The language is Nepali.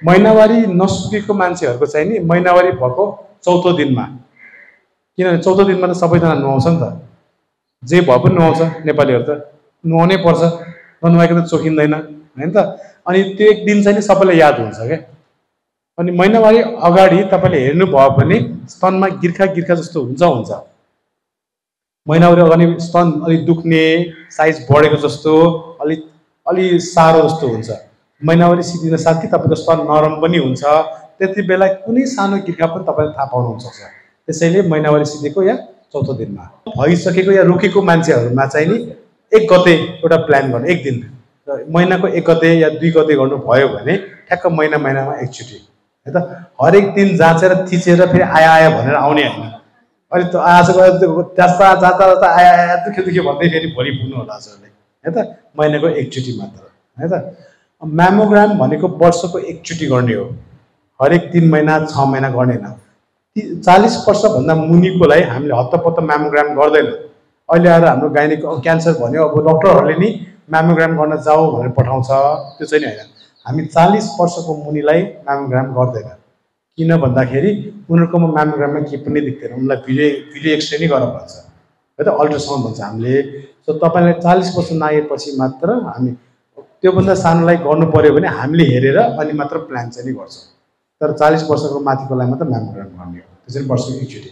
महिनावारी नसुकेको मान्छेहरूको चाहिँ नि महिनावारी भएको चौथो दिनमा, किनभने चौथो दिनमा त सबैजना नुहाउँछ नि त, जे भए पनि नुहाउँछ नेपालीहरू त, नुहाउनै पर्छ, ननुहाइकन त चोखिँदैन होइन त। अनि त्यो एक दिन चाहिँ नि सबैलाई याद हुन्छ क्या। अनि महिनावारी अगाडि तपाईँले हेर्नुभयो भने स्तनमा गिर्खा गिर्खा जस्तो हुन्छ। महिनावारी अगाडि स्तन अलिक दुख्ने, साइज बढेको जस्तो, अलि साह्रो जस्तो हुन्छ। महिनावारी सिद्धिन साथै तपाईँको स्तन नरम पनि हुन्छ। त्यति बेला कुनै सानो गिर्खा पनि तपाईँले थाहा पाउनु सक्छ। त्यसैले महिनावारी सिद्धेको या चौथो दिनमा भइसकेको या रोकेको मान्छेहरूमा चाहिँ नि 1 गते एउटा प्लान गर्नु, एक दिन महिनाको 1 गते या 2 गते गर्नुभयो भने ठ्याक्क महिनामा एकचोटि है त। हरेक दिन जाँचेर थिचेर फेरि आया भनेर आउने होइन। अहिले त आज जाँदा आया दुख्यो भन्दै फेरि भोलि पुग्नु होला हजुरले है त। महिनाको एकचोटि मात्र है त। म्यामोग्राम भनेको वर्षको एकचोटि गर्ने हो, हरेक 3 महिना 6 महिना गर्ने होइन। 40 वर्षभन्दा मुनिकोलाई हामीले हत्तपत्त म्यामोग्राम गर्दैन। अहिले आएर हाम्रो गाइनिक क्यान्सर भन्यो, अब डक्टरहरूले नि म्यामोग्राम गर्न जाऊ भनेर पठाउँछ, त्यो चाहिँ नि होइन। हामी 40 वर्षको मुनिलाई म्यामोग्राम गर्दैन। किन भन्दाखेरि उनीहरूकोमा म्यामोग्राममा केही पनि देख्दैन, उनलाई भिडियो एक्सरे नै गर्न भन्छ है त, अल्ट्रासाउन्ड भन्छ हामीले। सो तपाईँलाई 40 वर्ष नागेपछि मात्र हामी त्योभन्दा सानोलाई गर्नु पर्यो भने हामीले हेरेर अनि मात्र प्लान चाहिँ नि गर्छौँ। तर 40 वर्षको माथिकोलाई मात्र म्यामोग्राम गर्ने हो, त्यो चाहिँ वर्षको एकचोटि।